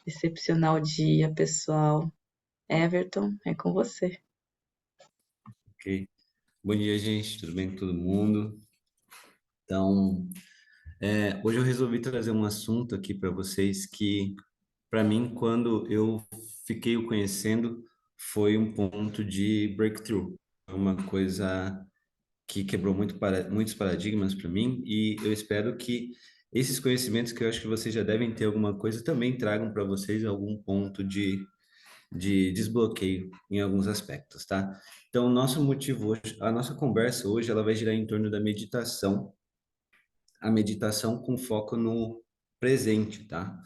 Excepcional dia, pessoal. Everton, é com você. Ok. Bom dia, gente. Tudo bem com todo mundo? Então, hoje eu resolvi trazer um assunto aqui para vocês que, para mim, quando eu fiquei o conhecendo, foi um ponto de breakthrough. Uma coisa que quebrou muitos paradigmas para mim e eu espero que esses conhecimentos que eu acho que vocês já devem ter alguma coisa também tragam para vocês algum ponto de desbloqueio em alguns aspectos, tá? Então, o nosso motivo hoje, a nossa conversa hoje, ela vai girar em torno da meditação, a meditação com foco no presente, tá?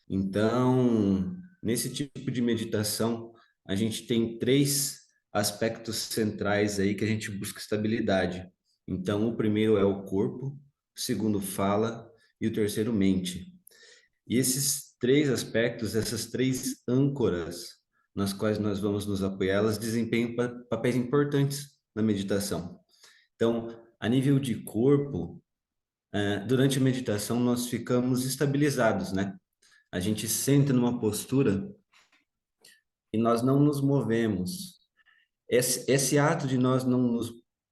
Então, nesse tipo de meditação, a gente tem três aspectos centrais aí que a gente busca estabilidade. Então, o primeiro é o corpo, o segundo fala e o terceiro mente. E esses três aspectos, essas três âncoras nas quais nós vamos nos apoiar, elas desempenham papéis importantes na meditação. Então, a nível de corpo, durante a meditação nós ficamos estabilizados, né? A gente senta numa postura e nós não nos movemos. Esse ato de nós não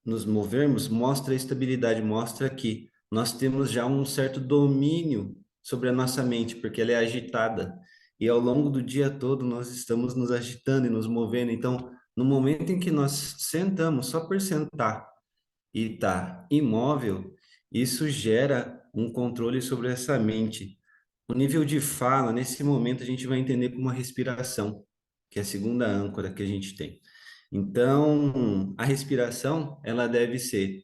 nos movermos mostra a estabilidade, mostra que nós temos já um certo domínio sobre a nossa mente, porque ela é agitada. E ao longo do dia todo nós estamos nos agitando e nos movendo. Então, no momento em que nós sentamos, só por sentar e estar imóvel, isso gera um controle sobre essa mente. O nível de fala, nesse momento, a gente vai entender como uma respiração, que é a segunda âncora que a gente tem. Então, a respiração, ela deve ser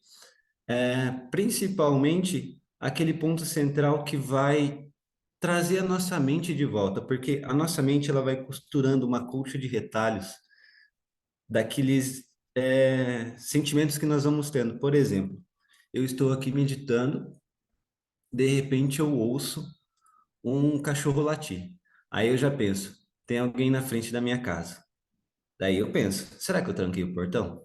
principalmente aquele ponto central que vai trazer a nossa mente de volta, porque a nossa mente ela vai costurando uma colcha de retalhos daqueles sentimentos que nós vamos tendo. Por exemplo, eu estou aqui meditando, de repente eu ouço um cachorro latir. Aí eu já penso, tem alguém na frente da minha casa. Daí eu penso, será que eu tranquei o portão?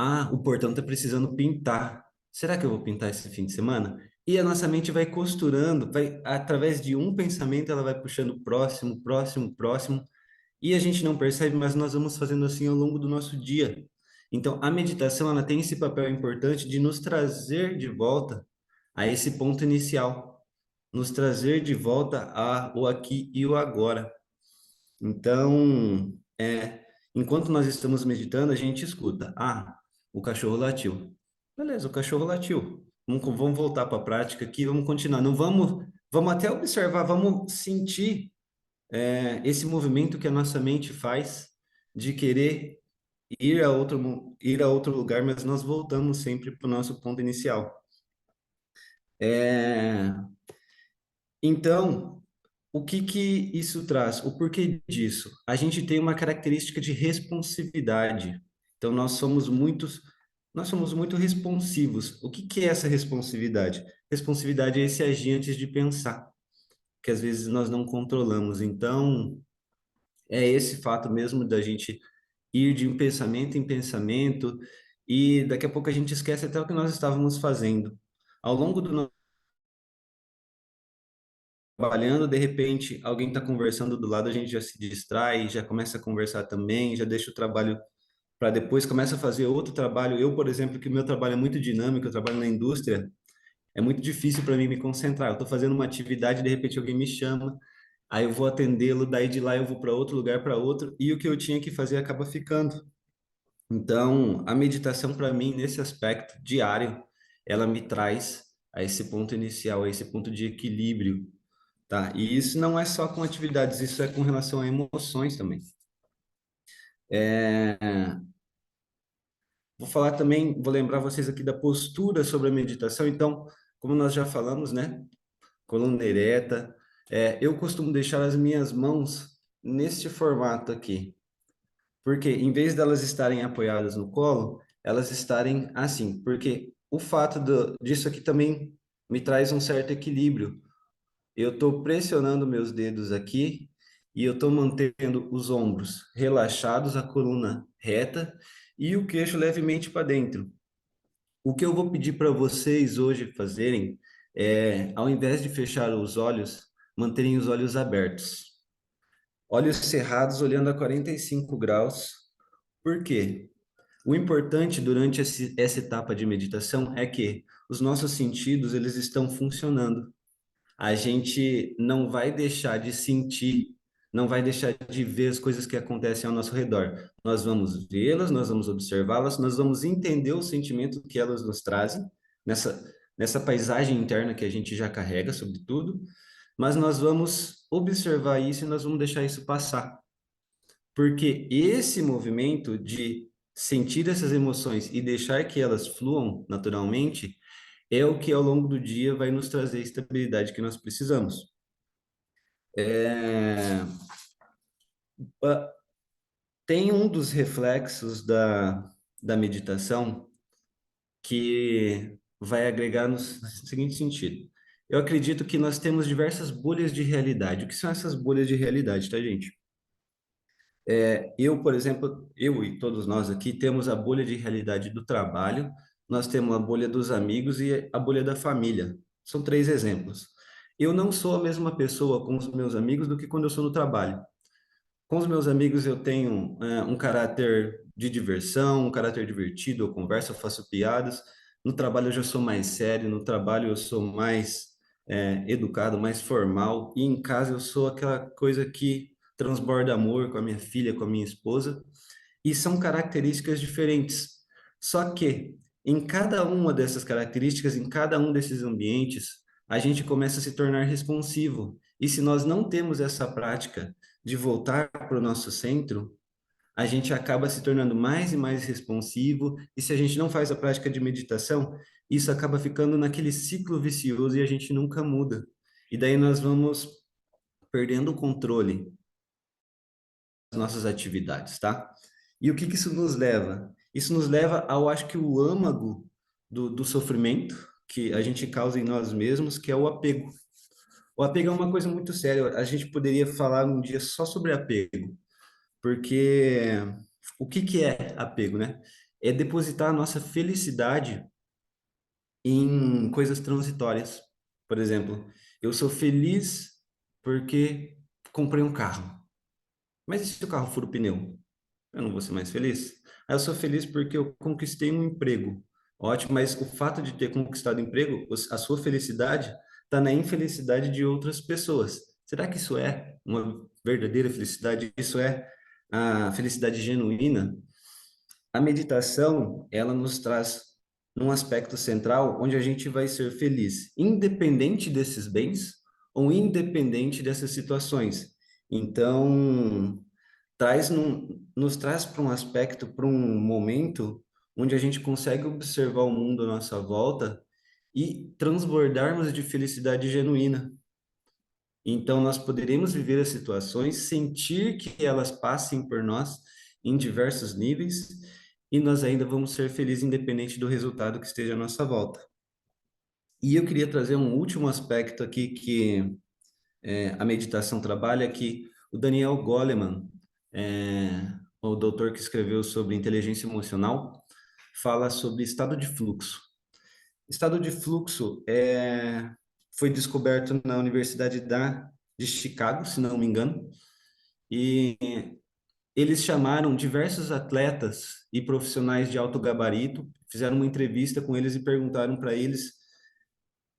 Ah, o portão está precisando pintar. Será que eu vou pintar esse fim de semana? E a nossa mente vai costurando, vai através de um pensamento, ela vai puxando próximo, próximo, próximo, e a gente não percebe, mas nós vamos fazendo assim ao longo do nosso dia. Então, a meditação, ela tem esse papel importante de nos trazer de volta a esse ponto inicial, nos trazer de volta a o aqui e o agora. Então, enquanto nós estamos meditando, a gente escuta: ah, o cachorro latiu. Beleza, o cachorro latiu. Vamos voltar para a prática aqui, vamos continuar. Não vamos até observar, vamos sentir esse movimento que a nossa mente faz de querer ir a outro lugar, mas nós voltamos sempre para o nosso ponto inicial. É, então, o que que isso traz? O porquê disso? A gente tem uma característica de responsividade. Então, nós somos muito responsivos. O que que é essa responsividade? Responsividade é esse agir antes de pensar, que às vezes nós não controlamos. Então, é esse fato mesmo da gente ir de um pensamento em pensamento e daqui a pouco a gente esquece até o que nós estávamos fazendo. Ao longo do trabalhando, de repente alguém está conversando do lado, a gente já se distrai, já começa a conversar também, já deixa o trabalho para depois, começa a fazer outro trabalho. Eu, por exemplo, que o meu trabalho é muito dinâmico, eu trabalho na indústria, é muito difícil para mim me concentrar. Eu estou fazendo uma atividade, de repente alguém me chama, aí eu vou atendê-lo, daí de lá eu vou para outro lugar, para outro, e o que eu tinha que fazer acaba ficando. Então, a meditação para mim, nesse aspecto diário, ela me traz a esse ponto inicial, a esse ponto de equilíbrio, tá? E isso não é só com atividades, isso é com relação a emoções também. É, vou falar também, vou lembrar vocês aqui da postura sobre a meditação. Então, como nós já falamos, né? Coluna ereta. Eu costumo deixar as minhas mãos neste formato aqui. Porque em vez delas estarem apoiadas no colo, elas estarem assim. Porque o fato disso aqui também me traz um certo equilíbrio. Eu estou pressionando meus dedos aqui e eu estou mantendo os ombros relaxados, a coluna reta e o queixo levemente para dentro. O que eu vou pedir para vocês hoje fazerem ao invés de fechar os olhos, manterem os olhos abertos. olhos cerrados, olhando a 45 graus. Por quê? O importante durante essa etapa de meditação é que os nossos sentidos eles estão funcionando. A gente não vai deixar de sentir, não vai deixar de ver as coisas que acontecem ao nosso redor. Nós vamos vê-las, nós vamos observá-las, nós vamos entender o sentimento que elas nos trazem nessa paisagem interna que a gente já carrega, sobretudo, mas nós vamos observar isso e nós vamos deixar isso passar. Porque esse movimento de sentir essas emoções e deixar que elas fluam naturalmente é o que ao longo do dia vai nos trazer a estabilidade que nós precisamos. É, ah, tem um dos reflexos da meditação que vai agregar no seguinte sentido. Eu acredito que nós temos diversas bolhas de realidade. O que são essas bolhas de realidade, tá, gente? Eu, por exemplo, eu e todos nós aqui temos a bolha de realidade do trabalho, nós temos a bolha dos amigos e a bolha da família. São três exemplos. Eu não sou a mesma pessoa com os meus amigos do que quando eu sou no trabalho. Com os meus amigos eu tenho um caráter de diversão, um caráter divertido, eu converso, eu faço piadas. No trabalho eu já sou mais sério, no trabalho eu sou mais educado, mais formal. E em casa eu sou aquela coisa que transborda amor com a minha filha, com a minha esposa. E são características diferentes. Só que em cada uma dessas características, em cada um desses ambientes, a gente começa a se tornar responsivo. E se nós não temos essa prática de voltar para o nosso centro, a gente acaba se tornando mais e mais responsivo. E se a gente não faz a prática de meditação, isso acaba ficando naquele ciclo vicioso e a gente nunca muda. E daí nós vamos perdendo o controle das nossas atividades, tá? E o que que isso nos leva? Isso nos leva ao, acho que, o âmago do sofrimento que a gente causa em nós mesmos, que é o apego. O apego é uma coisa muito séria. A gente poderia falar um dia só sobre apego, porque o que que é apego, né? É depositar a nossa felicidade em coisas transitórias. Por exemplo, eu sou feliz porque comprei um carro. Mas e se o carro fura o pneu? Eu não vou ser mais feliz? Aí eu sou feliz porque eu conquistei um emprego. Ótimo, mas o fato de ter conquistado um emprego, a sua felicidade está na infelicidade de outras pessoas. Será que isso é uma verdadeira felicidade? Isso é a felicidade genuína? A meditação, ela nos traz num aspecto central onde a gente vai ser feliz, independente desses bens ou independente dessas situações. Então, nos traz para um aspecto, para um momento onde a gente consegue observar o mundo à nossa volta e transbordarmos de felicidade genuína. Então, nós poderemos viver as situações, sentir que elas passem por nós em diversos níveis e nós ainda vamos ser felizes independente do resultado que esteja à nossa volta. E eu queria trazer um último aspecto aqui que a meditação trabalha, que o Daniel Goleman, é, o doutor que escreveu sobre inteligência emocional, fala sobre estado de fluxo. Estado de fluxo foi descoberto na Universidade de Chicago, se não me engano, e eles chamaram diversos atletas e profissionais de alto gabarito, fizeram uma entrevista com eles e perguntaram para eles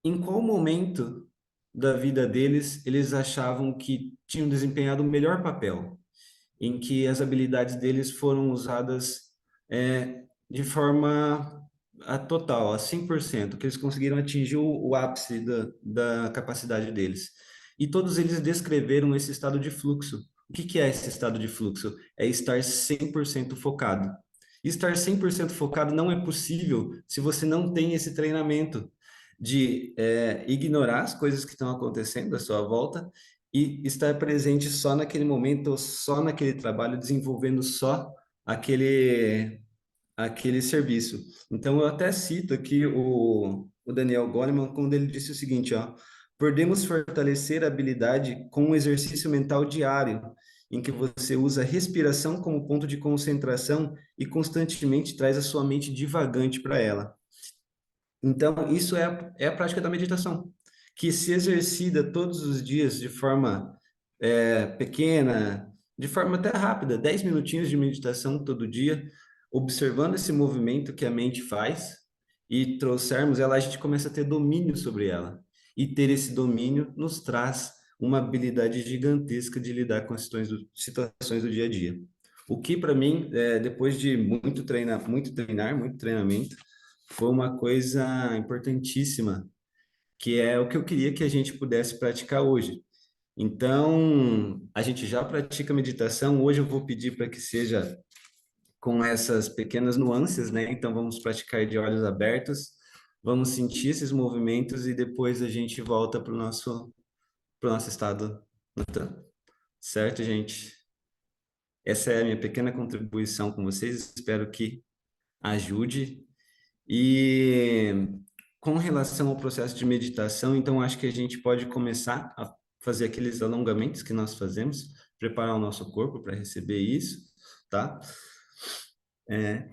em qual momento da vida deles eles achavam que tinham desempenhado o melhor papel, em que as habilidades deles foram usadas de forma total, a 100%, que eles conseguiram atingir o ápice da capacidade deles. E todos eles descreveram esse estado de fluxo. O que que é esse estado de fluxo? É estar 100% focado. E estar 100% focado não é possível se você não tem esse treinamento de ignorar as coisas que estão acontecendo à sua volta e estar presente só naquele momento, só naquele trabalho, desenvolvendo só aquele serviço. Então, eu até cito aqui o Daniel Goleman, quando ele disse o seguinte, ó, podemos fortalecer a habilidade com um exercício mental diário, em que você usa a respiração como ponto de concentração e constantemente traz a sua mente divagante para ela. Então, isso é a prática da meditação, que se exercita todos os dias de forma pequena, de forma até rápida, 10 minutinhos de meditação todo dia, observando esse movimento que a mente faz e trouxermos ela, a gente começa a ter domínio sobre ela. E ter esse domínio nos traz uma habilidade gigantesca de lidar com as situações do dia a dia. O que para mim, depois de muito treinamento, foi uma coisa importantíssima, que é o que eu queria que a gente pudesse praticar hoje. Então, a gente já pratica meditação. Hoje eu vou pedir para que seja com essas pequenas nuances, né? Então, vamos praticar de olhos abertos, vamos sentir esses movimentos e depois a gente volta para pro nosso estado natural. Certo, gente? Essa é a minha pequena contribuição com vocês. Espero que ajude. E com relação ao processo de meditação, então acho que a gente pode começar a fazer aqueles alongamentos que nós fazemos, preparar o nosso corpo para receber isso, tá? É,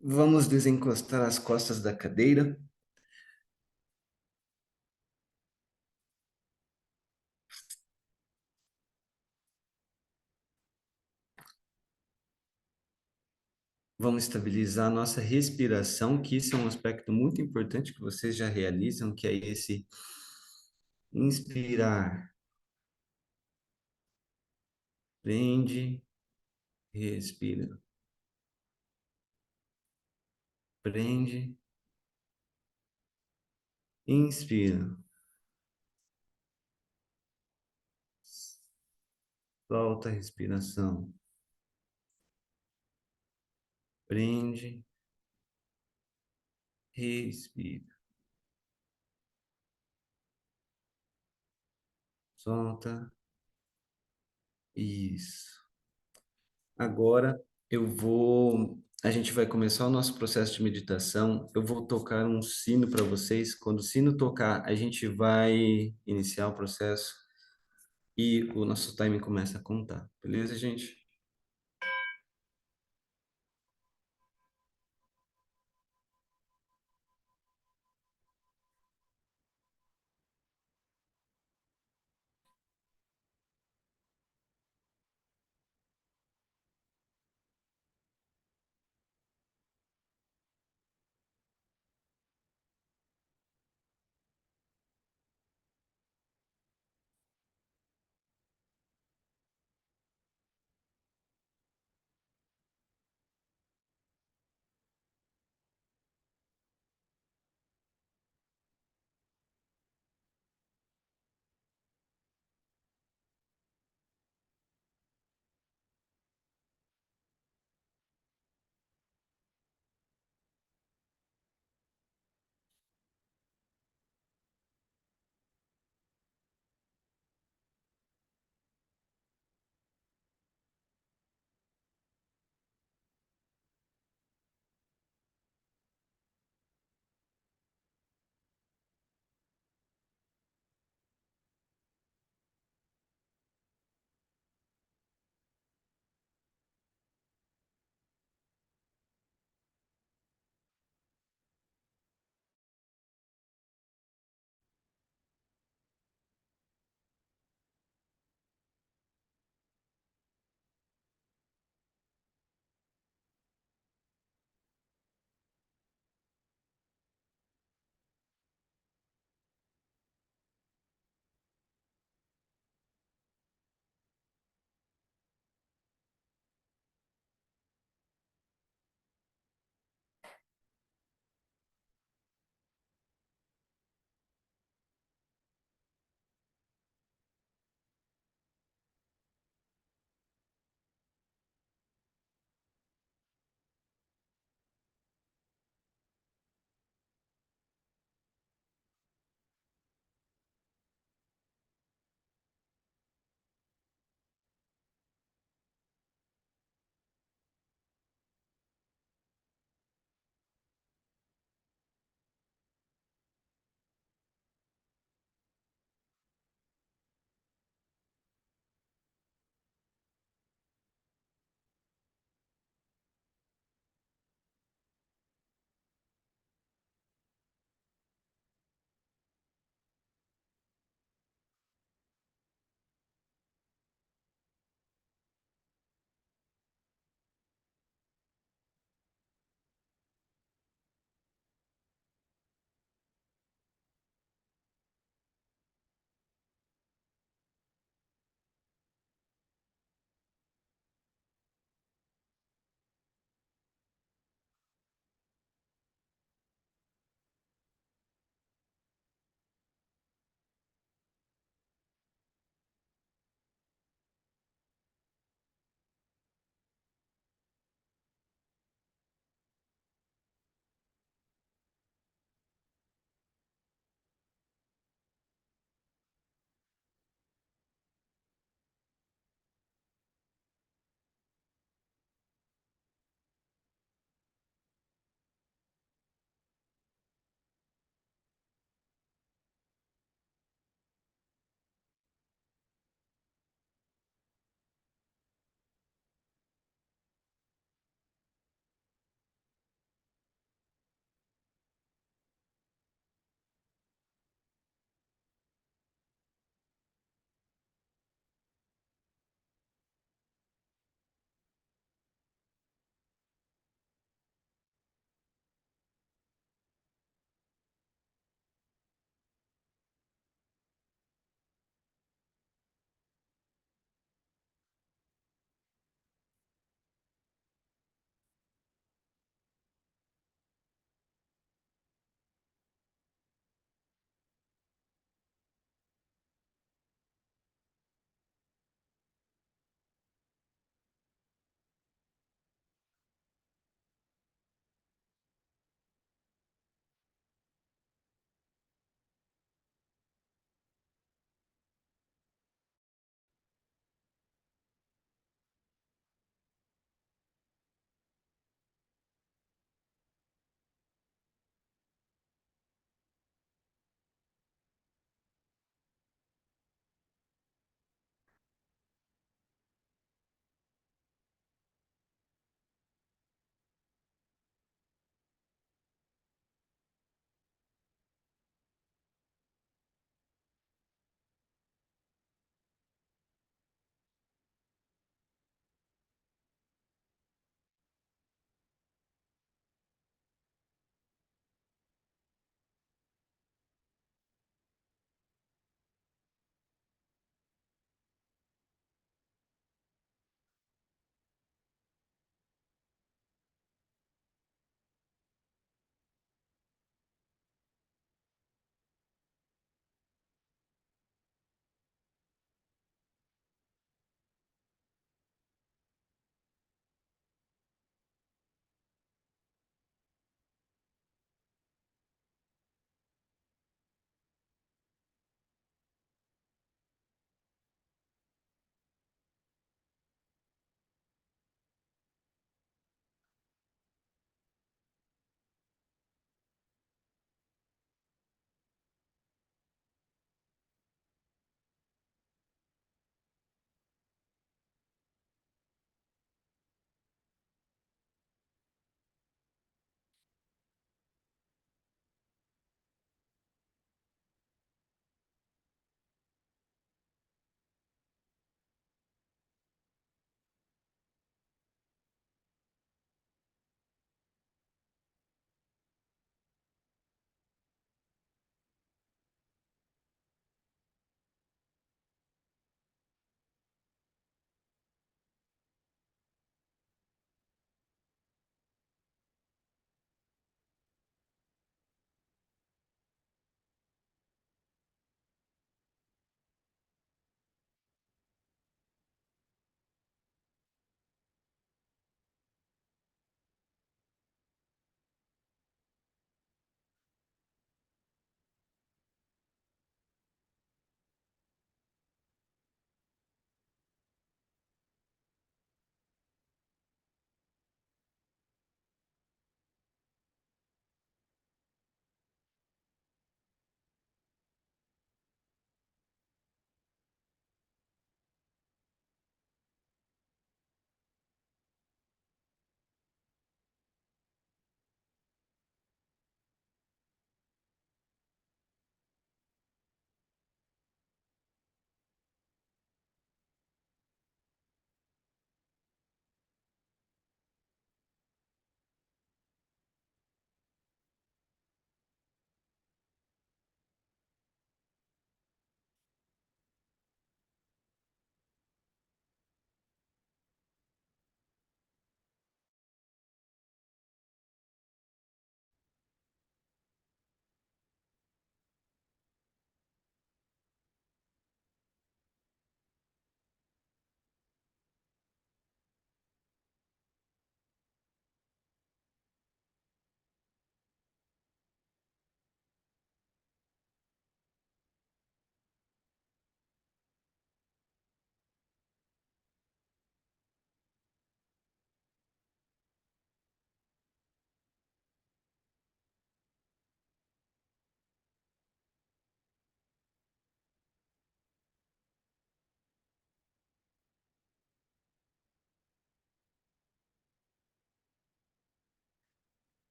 vamos desencostar as costas da cadeira, vamos estabilizar a nossa respiração, que isso é um aspecto muito importante que vocês já realizam, que é esse inspirar, prende, respira, prende, inspira, solta a respiração, prende, respira, solta. Isso. Agora a gente vai começar o nosso processo de meditação. Eu vou tocar um sino para vocês. Quando o sino tocar, a gente vai iniciar o processo e o nosso time começa a contar. Beleza, gente?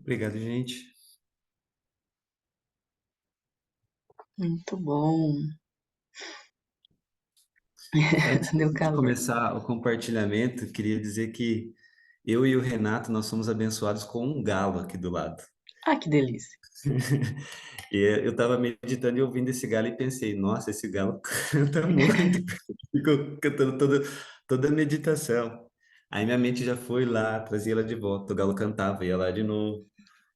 Obrigado, gente. Muito bom. Antes Deu de calor. começar o compartilhamento, queria dizer que eu e o Renato, nós somos abençoados com um galo aqui do lado. Ah, que delícia. E eu estava meditando e ouvindo esse galo e pensei, nossa, esse galo canta muito. Ficou cantando toda a meditação. Aí minha mente já foi lá, trazia ela de volta. O galo cantava, ia lá de novo.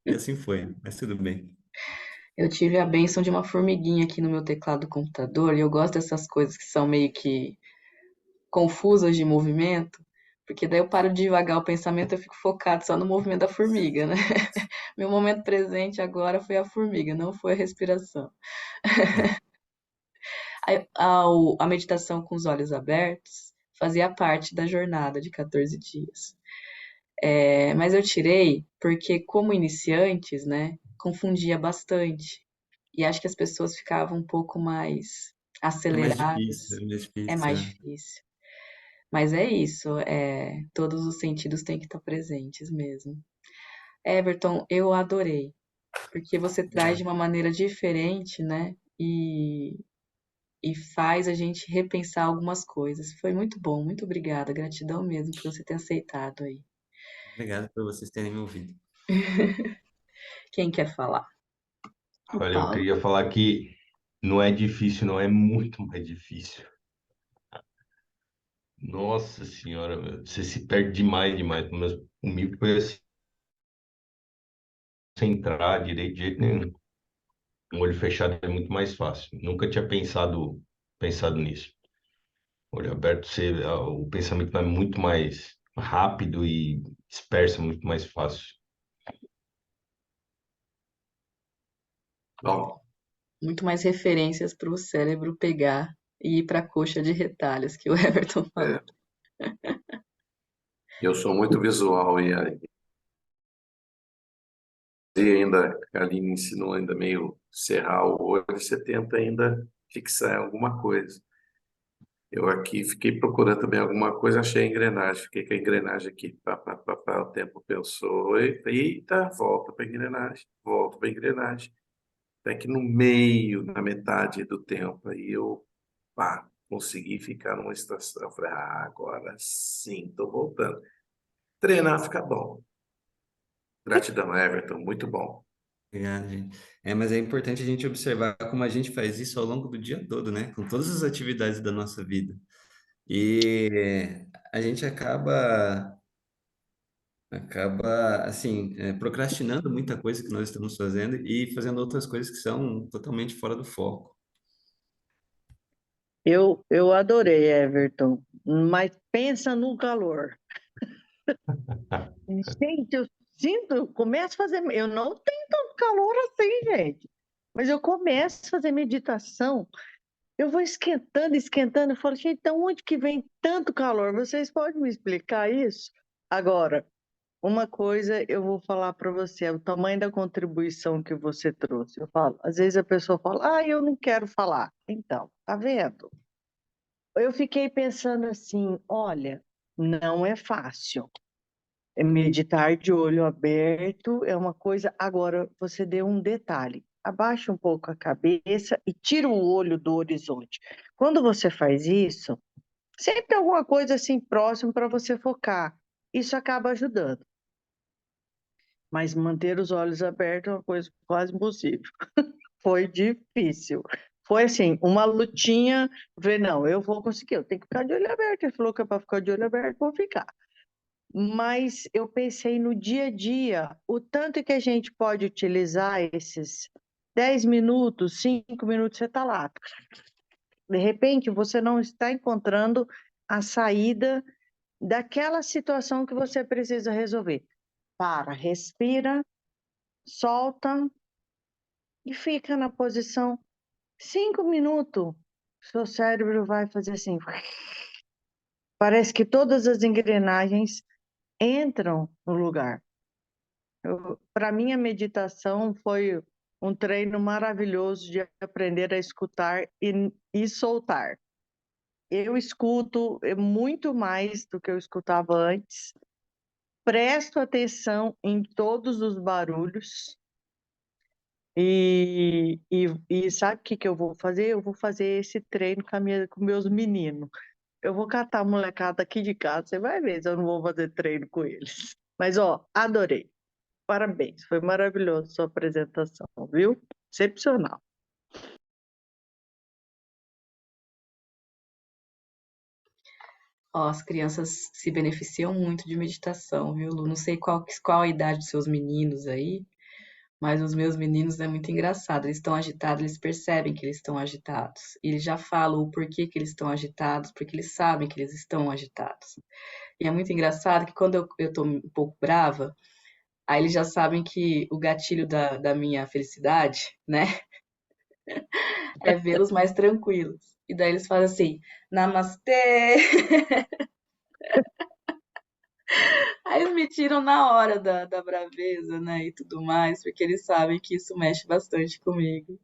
E assim foi, mas tudo bem. Eu tive a bênção de uma formiguinha aqui no meu teclado do computador e eu gosto dessas coisas que são meio que confusas de movimento, porque daí eu paro de devagar o pensamento e eu fico focado só no movimento da formiga, né? Meu momento presente agora foi a formiga, não foi a respiração. A meditação com os olhos abertos fazia parte da jornada de 14 dias. Mas eu tirei porque, como iniciantes, né, confundia bastante. E acho que as pessoas ficavam um pouco mais É mais difícil, aceleradas. é mais É difícil. mais É. difícil. Mas é isso, todos os sentidos têm que estar presentes mesmo. Everton, eu adorei, porque você traz de uma maneira diferente, né? E faz a gente repensar algumas coisas. Foi muito bom, muito obrigada, gratidão mesmo por você ter aceitado aí. Obrigado por vocês terem me ouvido. Quem quer falar? O Olha, eu Paulo. queria falar que não é difícil, não é muito mais difícil. Nossa senhora, meu, você se perde demais, demais. Mas comigo foi assim, sem entrar direito de jeito nenhum. Um olho fechado é muito mais fácil. Nunca tinha pensado nisso. Olho aberto, o pensamento vai muito mais rápido e dispersa muito mais fácil. Bom, Muito mais referências para o cérebro pegar e ir para a coxa de retalhos que o Everton falou. é, eu sou muito visual e ainda a Aline ensinou ainda meio cerrar o olho, você tenta ainda fixar em alguma coisa. Eu aqui fiquei procurando também alguma coisa, achei a engrenagem, fiquei com a engrenagem aqui, pá, pá, pá, pá, o tempo pensou, eita, volta para a engrenagem, volta para a engrenagem. Até que no meio, na metade do tempo, aí eu, pá, consegui ficar numa estação. Eu falei, agora sim, estou voltando. Treinar fica bom. Gratidão, Everton, muito bom. Obrigado, gente. Mas é importante a gente observar como a gente faz isso ao longo do dia todo, né? Com todas as atividades da nossa vida. E a gente acaba assim, procrastinando muita coisa que nós estamos fazendo e fazendo outras coisas que são totalmente fora do foco. Eu adorei, Everton, mas pensa no calor. Gente, eu sinto, eu começo a fazer. Eu não tenho tanto calor assim, gente. Mas eu começo a fazer meditação, eu vou esquentando, esquentando. Eu falo, gente, de onde que vem tanto calor? Vocês podem me explicar isso? Agora, uma coisa eu vou falar para você, é o tamanho da contribuição que você trouxe. Eu falo, às vezes a pessoa fala, eu não quero falar. Então, tá vendo? Eu fiquei pensando assim, olha, não é fácil. Meditar de olho aberto é uma coisa. Agora, você deu um detalhe. Abaixa um pouco a cabeça e tira o olho do horizonte. Quando você faz isso, sempre tem alguma coisa assim próximo para você focar. Isso acaba ajudando. Mas manter os olhos abertos é uma coisa quase impossível. Foi difícil. Foi assim, uma lutinha. Eu falei, não, eu vou conseguir, eu tenho que ficar de olho aberto. Ele falou que é para ficar de olho aberto, vou ficar. Mas eu pensei no dia a dia, o tanto que a gente pode utilizar esses 10 minutos, 5 minutos, você está lá. De repente, você não está encontrando a saída daquela situação que você precisa resolver. Para, respira, solta e fica na posição 5 minutos. Seu cérebro vai fazer assim. Parece que todas as engrenagens entram no lugar. Para mim, a meditação foi um treino maravilhoso de aprender a escutar e soltar. Eu escuto muito mais do que eu escutava antes, presto atenção em todos os barulhos e sabe o que eu vou fazer? Eu vou fazer esse treino com meus meninos. Eu vou catar a molecada aqui de casa, você vai ver se eu não vou fazer treino com eles. Mas, ó, adorei. Parabéns, foi maravilhoso sua apresentação, viu? Excepcional. Ó, as crianças se beneficiam muito de meditação, viu, Lu? Não sei qual a idade dos seus meninos aí, mas os meus meninos é muito engraçado. Eles estão agitados, eles percebem que eles estão agitados. E eles já falam o porquê que eles estão agitados, porque eles sabem que eles estão agitados. E é muito engraçado que quando eu tô um pouco brava, aí eles já sabem que o gatilho da minha felicidade, né, é vê-los mais tranquilos. E daí eles fazem assim, namastê! Aí eles me tiram na hora da braveza, né, e tudo mais, porque eles sabem que isso mexe bastante comigo.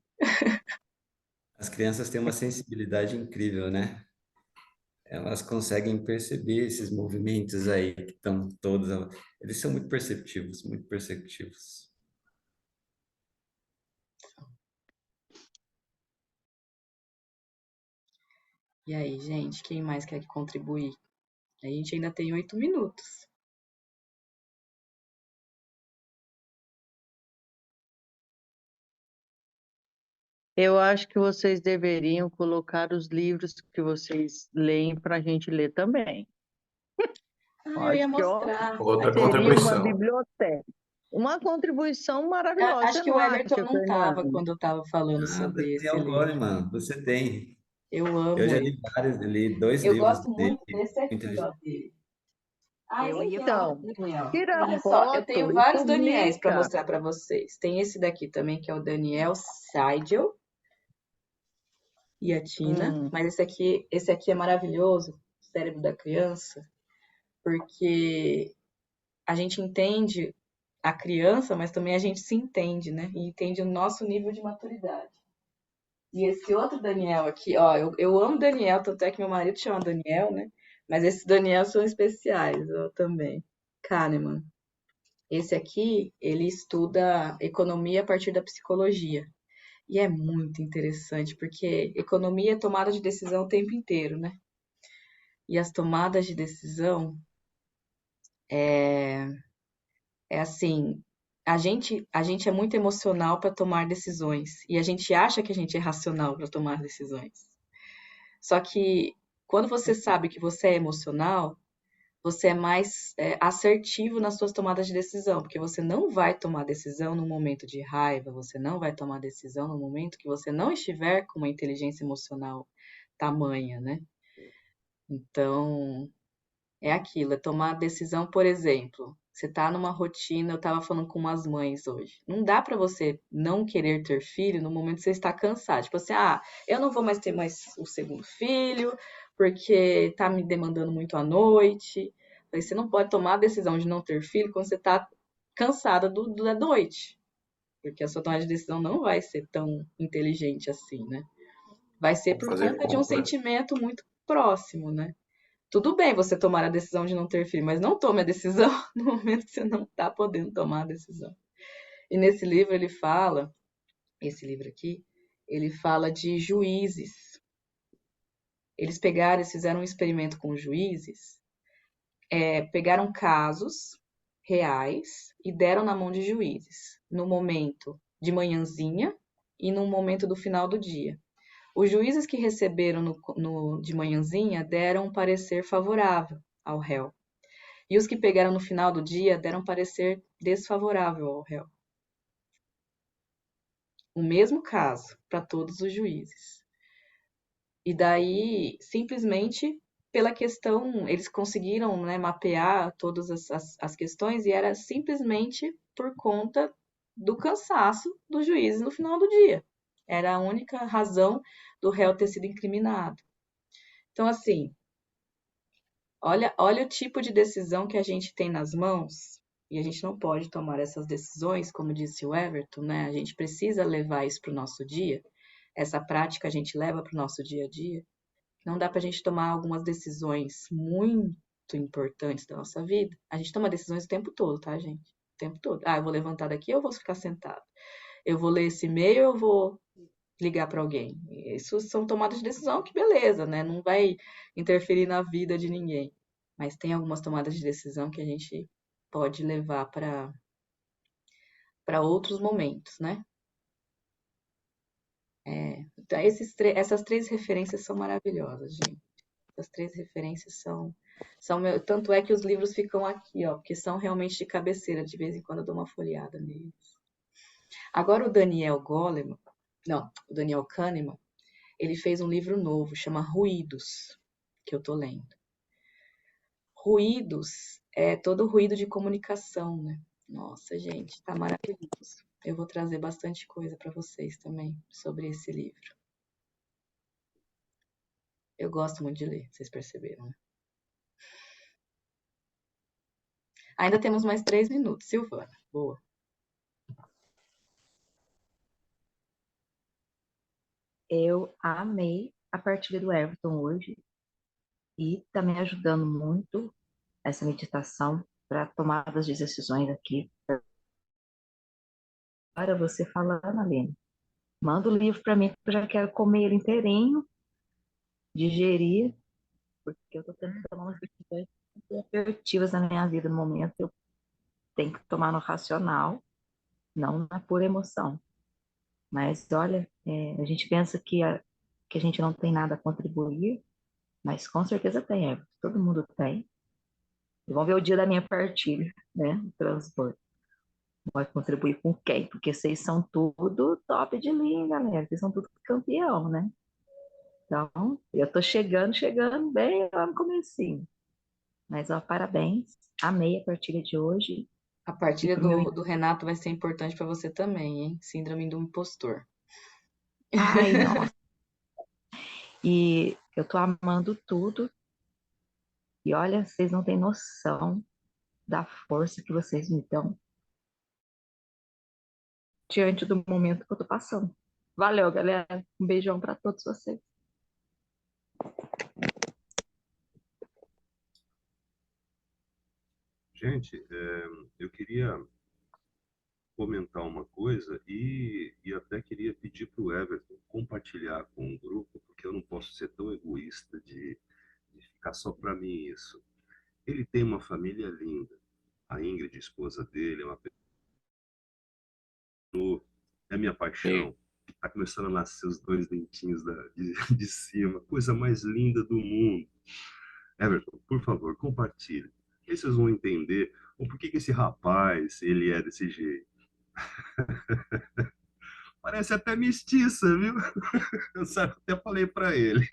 As crianças têm uma sensibilidade incrível, né? Elas conseguem perceber esses movimentos aí que estão todos. Eles são muito perceptivos, muito perceptivos. E aí, gente, quem mais quer contribuir? A gente ainda tem 8 minutos. Eu acho que vocês deveriam colocar os livros que vocês leem para a gente ler também. Eu ia Acho que, ó, mostrar. Outra seria uma contribuição. biblioteca. Uma contribuição maravilhosa, Acho você que não o Everton acha, não estava Fernando? quando eu estava falando Nada, sobre tem esse livro. Goleman, você tem. Eu Eu amo já ele. li vários, eu li 2 Eu livros gosto dele. muito desse aqui, Muito ó, dele. Ah, esse aqui é Então, outro Daniel. tira Olha só, eu tenho foto e vários Daniéis para publica. mostrar para vocês. Tem esse daqui também, que é o Daniel Seidel e a Tina. Hum, Mas esse aqui é maravilhoso, Cérebro da Criança, porque a gente entende a criança, mas também a gente se entende, né? E entende o nosso nível de maturidade. E esse outro Daniel aqui, ó, eu amo Daniel, tanto é que meu marido chama Daniel, né? Mas esses Daniel são especiais, ó, também. Kahneman. Esse aqui, ele estuda economia a partir da psicologia. E é muito interessante, porque economia é tomada de decisão o tempo inteiro, né? E as tomadas de decisão é assim, a gente é muito emocional para tomar decisões e a gente acha que a gente é racional para tomar decisões. Só que quando você sabe que você é emocional, você é mais assertivo nas suas tomadas de decisão, porque você não vai tomar decisão no momento de raiva, você não vai tomar decisão no momento que você não estiver com uma inteligência emocional tamanha, né? Então, é aquilo, é tomar a decisão, por exemplo, você tá numa rotina, eu tava falando com umas mães hoje. Não dá pra você não querer ter filho no momento que você está cansado. Tipo assim, eu não vou mais ter mais o segundo filho, porque tá me demandando muito à noite. Aí você não pode tomar a decisão de não ter filho quando você tá cansada da noite. Porque a sua tomada de decisão não vai ser tão inteligente assim, né? Vai ser Vou por fazer conta de um compra. sentimento muito próximo, né? Tudo bem você tomar a decisão de não ter filho, mas não tome a decisão no momento que você não está podendo tomar a decisão. E nesse livro ele fala, esse livro aqui, ele fala de juízes. Eles fizeram um experimento com juízes, pegaram casos reais e deram na mão de juízes, no momento de manhãzinha e no momento do final do dia. Os juízes que receberam de manhãzinha deram um parecer favorável ao réu. E os que pegaram no final do dia deram parecer desfavorável ao réu. O mesmo caso para todos os juízes. E daí, simplesmente pela questão, eles conseguiram, né, mapear todas as questões e era simplesmente por conta do cansaço dos juízes no final do dia. Era a única razão do réu ter sido incriminado. Então, assim, olha o tipo de decisão que a gente tem nas mãos e a gente não pode tomar essas decisões, como disse o Everton, né? A gente precisa levar isso para o nosso dia. Essa prática a gente leva para o nosso dia a dia. Não dá para a gente tomar algumas decisões muito importantes da nossa vida, a gente toma decisões o tempo todo, tá, gente? O tempo todo. Ah, eu vou levantar daqui ou eu vou ficar sentado? Eu vou ler esse e-mail ou eu vou ligar para alguém? Isso são tomadas de decisão que beleza, né? Não vai interferir na vida de ninguém. Mas tem algumas tomadas de decisão que a gente pode levar para outros momentos, né? Então, essas três referências são maravilhosas, gente. Essas três referências tanto é que os livros ficam aqui, ó, porque são realmente de cabeceira. De vez em quando eu dou uma folheada neles. Agora o Daniel Goleman, não, o Daniel Kahneman, ele fez um livro novo, chama Ruídos, que eu tô lendo. Ruídos é todo ruído de comunicação, né? Nossa, gente, tá maravilhoso. Eu vou trazer bastante coisa para vocês também sobre esse livro. Eu gosto muito de ler, vocês perceberam, né? Ainda temos mais 3 minutos, Silvana. Boa. Eu amei a partilha do Everton hoje e está me ajudando muito essa meditação para tomadas de decisões aqui. Agora você falando, Aline, manda o livro para mim, que eu já quero comer ele inteirinho, digerir, porque eu estou tendo que tomar umas decisões assertivas na minha vida no momento. Eu tenho que tomar no racional, não na pura emoção. Mas olha, a gente pensa que a gente não tem nada a contribuir, mas com certeza tem, Everton. Todo mundo tem. E vamos ver o dia da minha partilha, né? O transbordo. Vai contribuir com quem? Porque vocês são tudo top de linha, galera. Vocês são tudo campeão, né? Então, eu tô chegando bem lá no comecinho. Mas, ó, parabéns. Amei a partilha de hoje. A E partilha pro meu... do Renato vai ser importante para você também, hein? Síndrome do impostor. Ai, nossa. E eu tô amando tudo. E olha, vocês não têm noção da força que vocês me dão diante do momento que eu tô passando. Valeu, galera. Um beijão para todos vocês. Gente, eu queria comentar uma coisa e até queria pedir para o Everton compartilhar com o grupo, porque eu não posso ser tão egoísta de ficar só para mim isso. Ele tem uma família linda. A Ingrid, esposa dele, é minha paixão. Tá começando a nascer os 2 dentinhos de cima. Coisa mais linda do mundo. Everton, por favor, compartilhe. Aí vocês vão entender o porquê que esse rapaz, ele é desse jeito. Parece até mestiça, viu? Eu até falei para ele.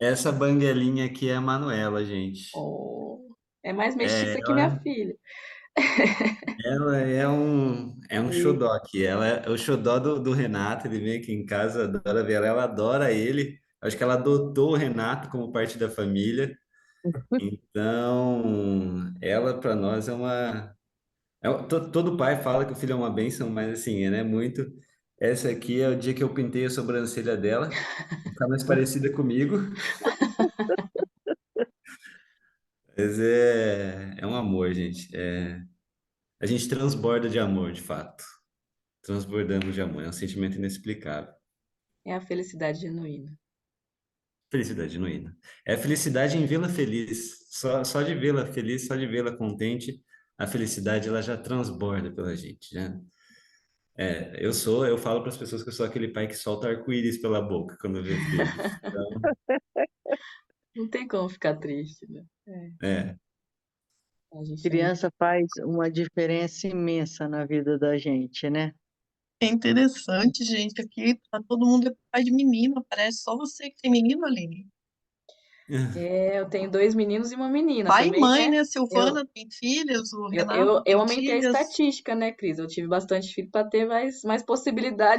Essa banguelinha aqui é a Manuela, gente. Oh, é mais É, mestiça que minha filha. ela é um xodó aqui. Ela é o xodó do Renato. Ele vem aqui em casa, adora ver ela. Ela adora ele. Acho que ela adotou o Renato como parte da família. Então, ela para nós é uma. Todo pai fala que o filho é uma bênção, mas assim, ela é muito. Essa aqui é o dia que eu pintei a sobrancelha dela, pra ficar mais parecida comigo. Mas é um amor, gente. A gente transborda de amor, de fato. Transbordamos de amor. É um sentimento inexplicável. É a felicidade genuína. Felicidade genuína. É felicidade em vê-la feliz. Só de vê-la feliz, só de vê-la contente, a felicidade ela já transborda pela gente, né? Eu falo para as pessoas que eu sou aquele pai que solta arco-íris pela boca quando vê filhos. Então, Não tem como ficar triste, né? é, A gente é muito... Criança faz uma diferença imensa na vida da gente, né? É interessante, gente. Aqui tá todo mundo é pai de menina. Parece só você que tem menino, Aline. Eu tenho 2 meninos e uma menina Pai e também, mãe, né? né? Silvana tem filhos, o Eu, Renato eu, eu tem aumentei a filhas. estatística, né, Cris? Eu tive bastante filho para ter mais possibilidade